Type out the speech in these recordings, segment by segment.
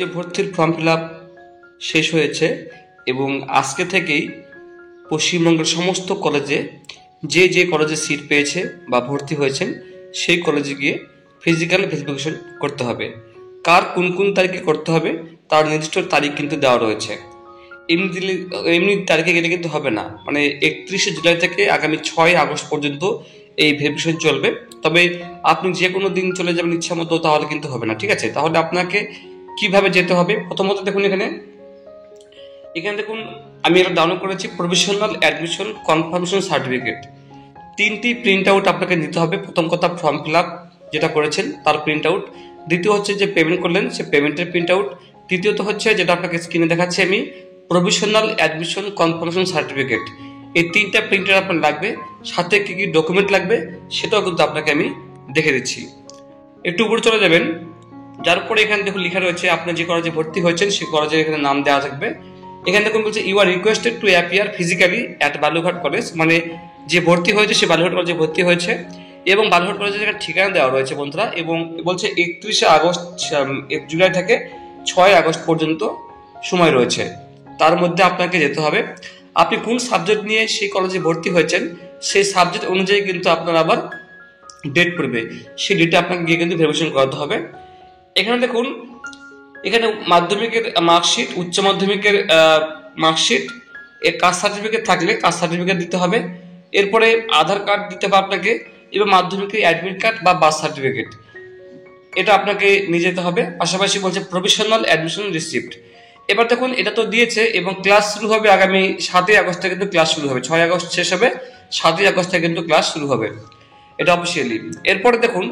যে ভর্তির form fill up শেষ হয়েছে এবং আজকে থেকেই পশ্চিমবঙ্গের সমস্ত কলেজে যে কলেজে সিট পেয়েছে বা ভর্তি হয়েছেন সেই কলেজে গিয়ে ফিজিক্যাল ভেরিফিকেশন করতে হবে। কার কোন তারিখে করতে হবে তার নির্দিষ্ট তারিখ কিন্তু দেওয়া রয়েছে। এমনি তারিখে গেলে কিন্তু হবে না, মানে 31শে জুলাই থেকে আগামী 6 আগস্ট পর্যন্ত এই ভেরিফিকেশন চলবে। তবে আপনি যে কোনো দিন চলে যাবেন ইচ্ছা মতো, তাহলে কিন্তু হবে না, ঠিক আছে? তাহলে আপনাকে কিভাবে যেতে হবে? প্রথমত দেখুন, এখানে দেখুন আমি এটা ডাউনলোড করেছি, প্রভিশনাল অ্যাডমিশন কনফার্মেশন সার্টিফিকেট। 3টি প্রিন্ট আউট আপনাকে নিতে হবে। প্রথম কথা, ফর্ম ফিল আপ যেটা করেছেন তার প্রিন্ট আউট। দ্বিতীয় হচ্ছে যে পেমেন্ট করলেন সে পেমেন্টের প্রিন্ট আউট। তৃতীয়ত হচ্ছে যেটা আপনাকে স্ক্রিনে দেখাচ্ছি আমি, প্রভিশনাল অ্যাডমিশন কনফার্মেশন সার্টিফিকেট। এই 3টা প্রিন্টার আপনার লাগবে। সাথে কি কি ডকুমেন্ট লাগবে সেটাও কিন্তু আপনাকে আমি দেখে দিচ্ছি। একটু উপরে চলে যাবেন, যার পরে এখানে দেখুন লেখা রয়েছে আপনি যে কলেজে ভর্তি হয়েছেন সেই কলেজের এখানে নাম দেওয়া থাকবে। এখানে দেখুন বলছে you are requested to appear physically at Balurghat college, মানে যে ভর্তি হয়েছে সে বালুরঘাট কলেজে ভর্তি হয়েছে এবং বালুরঘাট কলেজের এখানে ঠিকানা দেওয়া রয়েছে বন্ধুরা। এবং বলছে 31শে আগস্ট জুলাই থেকে 6 আগস্ট পর্যন্ত সময় রয়েছে, তার মধ্যে আপনাকে যেতে হবে। আপনি কোন সাবজেক্ট নিয়ে সেই কলেজে ভর্তি হয়েছেন সেই সাবজেক্ট অনুযায়ী কিন্তু আপনার আবার ডেট পড়বে, সেই ডেটে আপনাকে গিয়ে কিন্তু ভেরিফিকেশন করাতে হবে। এখানে দেখুন, এখানে মাধ্যমিকের মার্কশিট, উচ্চ মাধ্যমিকের মার্কশিট, এর কাস্ট সার্টিফিকেট থাকলে কাস্ট সার্টিফিকেট দিতে হবে। এরপরে আধার কার্ড দিতে হবে আপনাকে, এবং মাধ্যমিকের অ্যাডমিট কার্ড বা বার্থ সার্টিফিকেট এটা আপনাকে নিয়ে যেতে হবে। পাশাপাশি বলছে প্রভিশনাল অ্যাডমিশন রিসিপ্ট। এবার দেখুন এটা তো দিয়েছে এবং ক্লাস শুরু হবে আগামী 7 আগস্ট থেকে কিন্তু ক্লাস শুরু হবে, 6 আগস্ট শেষ হবে, 7 আগস্ট থেকে কিন্তু ক্লাস শুরু হবে, এটা অফিসিয়ালি। এরপরে দেখুন,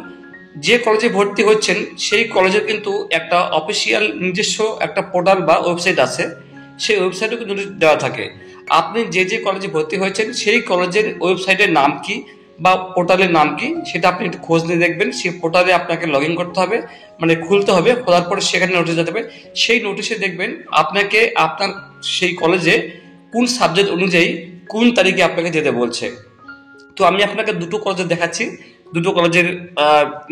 যে কলেজে ভর্তি হচ্ছেন সেই কলেজের কিন্তু একটা অফিসিয়াল নিজস্ব একটা পোর্টাল বা ওয়েবসাইট আছে, সেই ওয়েবসাইটও কিন্তু দেওয়া থাকে। আপনি যে কলেজে ভর্তি হয়েছেন সেই কলেজের ওয়েবসাইটের নাম কি বা পোর্টালের নাম কি সেটা আপনি একটু খোঁজ নিয়ে দেখবেন। সেই পোর্টালে আপনাকে লগ ইন করতে হবে, মানে খুলতে হবে। খোলার পরে সেখানে নোটিশ যেতে হবে, সেই নোটিশে দেখবেন আপনাকে আপনার সেই কলেজে কোন সাবজেক্ট অনুযায়ী কোন তারিখে আপনাকে যেতে বলছে। তো আমি আপনাকে দুটো কলেজের দেখাচ্ছি, দুটো কলেজের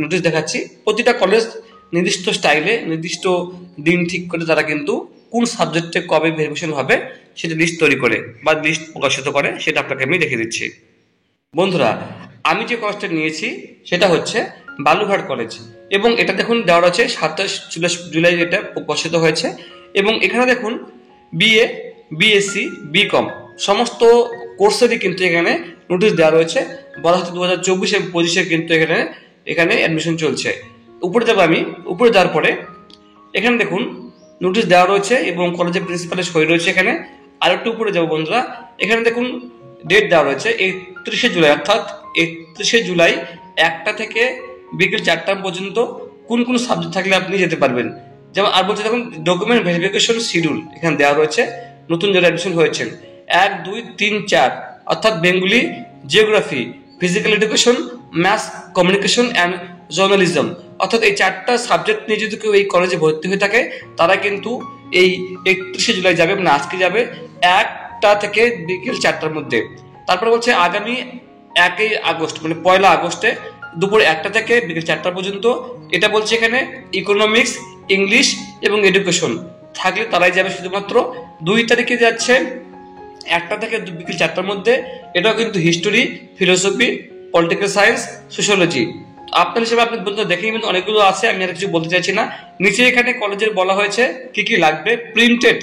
নোটিশ দেখাচ্ছি। প্রতিটা কলেজ নির্দিষ্ট স্টাইলে নির্দিষ্ট দিন ঠিক করে তারা কিন্তু কোন সাবজেক্টে কবে ভেরিফিকেশন হবে সেটা লিস্ট তৈরি করে বা লিস্ট প্রকাশিত করে, সেটা আপনাকে আমি দেখে দিচ্ছি। বন্ধুরা, আমি যে কলেজটা নিয়েছি সেটা হচ্ছে বালুরঘাট কলেজ, এবং এটা দেখুন দেওয়া রয়েছে 27 জুলাই এটা প্রকাশিত হয়েছে। এবং এখানে দেখুন বিএ, বিএসসি, বিকম সমস্ত কোর্সেরই কিন্তু এখানে নোটিশ দেওয়া রয়েছে। বলা হচ্ছে 2024 এবং 25 কিন্তু এখানে অ্যাডমিশন চলছে। উপরে যাবো আমি, উপরে যাওয়ার পরে এখানে দেখুন নোটিশ দেওয়া রয়েছে এবং কলেজের প্রিন্সিপালের সই রয়েছে এখানে। আর একটু উপরে যাবো বন্ধুরা, এখানে দেখুন ডেট দেওয়া রয়েছে 31শে জুলাই, অর্থাৎ 31শে জুলাই 1টা থেকে বিকেল 4টা পর্যন্ত কোন কোন সাবজেক্ট থাকলে আপনি যেতে পারবেন। যেমন আর বলছে দেখুন ডকুমেন্ট ভেরিফিকেশন শিডিউল এখানে দেওয়া রয়েছে। নতুন যারা অ্যাডমিশন হয়েছেন 1, 2, 3, 4, অর্থাৎ Bengali, geography, physical education, maths, communication and journalism, অর্থাৎ এই 4টা সাবজেক্ট নিয়ে যদি কেউ এই কলেজে ভর্তি হয়ে থাকে তারা কিন্তু এই 31শে জুলাই যাবে, মানে আজকে যাবে 1টা থেকে বিকেল 4টার মধ্যে। তারপরে বলছে আগামী 1 আগস্ট মানে 1 আগস্টে দুপুর 1টা থেকে বিকেল 4টা পর্যন্ত। এটা বলছে এখানে ইকোনমিক্স, ইংলিশ এবং এডুকেশন থাকলে তারাই যাবে শুধুমাত্র। 2 তারিখে যাচ্ছে 1টা থেকে বিকেল 4টার মধ্যে, এটাও কিন্তু history, philosophy, political science, sociology. আপনার হিসেবে আপনি বলতে দেখেই কিন্তু অনেকগুলো আছে, আমি আর কিছু বলতে চাইছি না। নিচে এখানে কলেজের বলা হয়েছে কি কি লাগবে: printed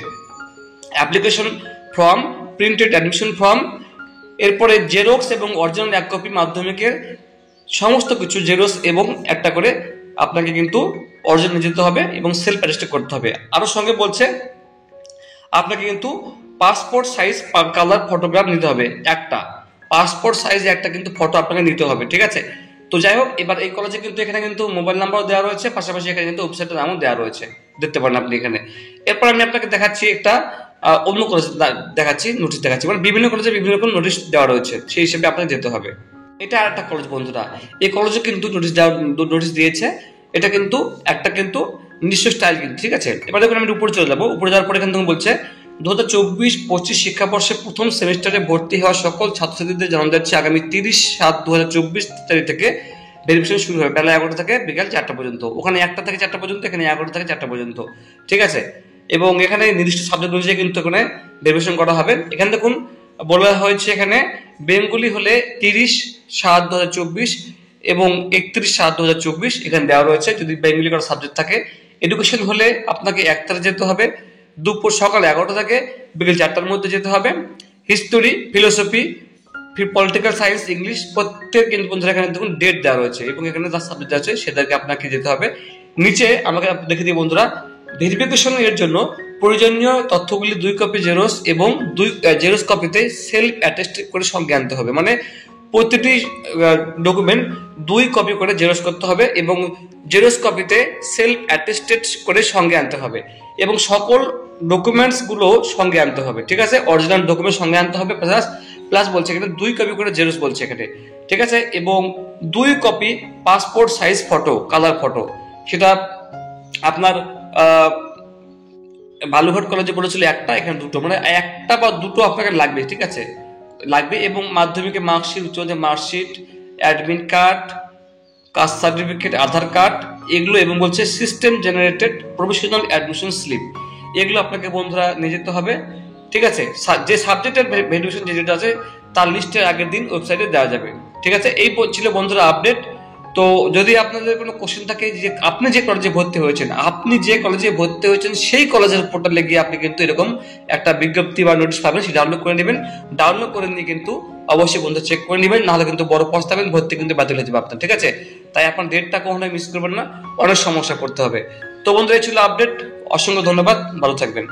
application form, printed admission form, এরপরে জেরক্স এবং অরিজিনাল 1 কপি মাধ্যমিকের সমস্ত কিছু জেরক্স এবং একটা করে আপনাকে কিন্তু অরিজিনাল যেতে হবে এবং সেলফ অ্যাটেস্টেড করতে হবে। আরো সঙ্গে বলছে আপনাকে কিন্তু পাসপোর্ট সাইজ কালার ফটোগ্রাফ নিতে হবে, একটা পাসপোর্ট সাইজ একটা কিন্তু ফটো আপনাকে নিতে হবে, ঠিক আছে? তো যাই হোক, এবার এই কলেজে কিন্তু এখানে কিন্তু মোবাইল নাম্বারও দেওয়া রয়েছে, পাশাপাশি এখানে কিন্তু ওয়েবসাইটের নামও দেওয়া রয়েছে, দেখতে পারেন আপনি এখানে। এরপর আমি আপনাকে দেখাচ্ছি একটা অন্য কলেজ দেখাচ্ছি, নোটিশ দেখাচ্ছি, মানে বিভিন্ন কলেজে বিভিন্ন রকম নোটিশ দেওয়া রয়েছে, সেই হিসেবে আপনাকে যেতে হবে। এটা আর একটা কলেজ বন্ধুরা, এই কলেজে কিন্তু নোটিশ দিয়েছে। এটা কিন্তু একটা কিন্তু নিজস্ব স্টাইল কিন্তু, ঠিক আছে? এবার দেখুন আমি উপরে চলে যাবো। উপরে যাওয়ার পরে এখানে তখন বলছে 2024-25 শিক্ষাবর্ষে প্রথম সেমিস্টারে ভর্তি হওয়া সকল ছাত্রছাত্রীদের জানানো যাচ্ছে আগামী 30/7/2024 তারিখ থেকে ভেরিফিকেশন শুরু হবে বেলা 11টা থেকে বিকাল 4টা পর্যন্ত। ওখানে 1টা থেকে 4টা পর্যন্ত, এখানে 11টা থেকে 4টা পর্যন্ত, ঠিক আছে। এবং এখানে নির্দিষ্ট সাবজেক্ট অনুযায়ী কিন্তু এখানে ভেরিফিকেশন করা হবে। এখানে দেখুন বলা হয়েছে এখানে বেঙ্গলি হলে 30/7/2024 এবং 31/7/2024 এখানে দেওয়া রয়েছে যদি বেঙ্গলি করা সাবজেক্ট থাকে। এডুকেশন হলে আপনাকে 1 তারিখে যেতে হবে, দুপুর সকাল 11টা থেকে বিকেল 4টার মধ্যে যেতে হবে। History, philosophy, political science, English প্রত্যেক কিন্তু বন্ধুরা এখানে দেখুন ডেট দেওয়া রয়েছে এবং এখানে যা সাবজেক্ট আছে সেটাকে আপনাকে যেতে হবে। নিচে আমাকে দেখে দিই বন্ধুরা, ভেরিফিকেশন এর জন্য প্রয়োজনীয় তথ্যগুলি 2 কপি জেরক্স এবং 2 জেরক্স কপিতে সেলফ অ্যাটেস্ট করে সঙ্গে আনতে হবে। মানে প্রতিটি ডকুমেন্ট 2 কপি করে জেরক্স করতে হবে এবং জেরক্স কপিতে সেলফ অ্যাটেস্টেড করে সঙ্গে আনতে হবে এবং সকল ডকুমেন্টস গুলো সঙ্গে আনতে হবে, ঠিক আছে। অরিজিনাল ডকুমেন্ট সঙ্গে আনতে হবে, প্লাস বলছে এখানে 2 কপি করে জেরক্স বলছে এখানে, ঠিক আছে। এবং 2 copy passport size photo, colour photo, সেটা আপনার বালুরঘাট কলেজে বলেছিল একটা, এখানে 2টো, মানে 1টা বা 2টো আপনাকে লাগবে, ঠিক আছে, লাগবে। এবং মাধ্যমিকের মার্কশিট, উচ্চ মাধ্যমিক marksheet, admit card, caste certificate, Aadhaar card, এগুলো এবং বলছে system generated professional admission slip, এগুলো আপনাকে বন্ধুরা নিয়ে যেতে হবে, ঠিক আছে। যে সাবজেক্টের ভেরিফিকেশন যেটা আছে তার লিস্টের আগের দিন ওয়েবসাইটে দেওয়া যাবে, ঠিক আছে। এই ছিল বন্ধুরা আপডেট। তো যদি আপনাদের কোনো কোশ্চেন থাকে যে আপনি যে কলেজে ভর্তি হয়েছেন সেই কলেজের পোর্টালে গিয়ে আপনি কিন্তু এরকম একটা বিজ্ঞপ্তি বা নোটিশ পাবেন, সেটা ডাউনলোড করে নেবেন। ডাউনলোড করে নিয়ে কিন্তু অবশ্যই বন্ধু চেক করে নেবেন, নাহলে কিন্তু বড় পস্তাবেন, ভর্তি কিন্তু বাতিল হয়ে যাবে আপনার, ঠিক আছে। তাই আপনার ডেটটা কখনোই মিস করবেন না, অনেক সমস্যা করতে হবে। তো বন্ধু এই ছিল আপডেট, অসংখ্য ধন্যবাদ, ভালো থাকবেন।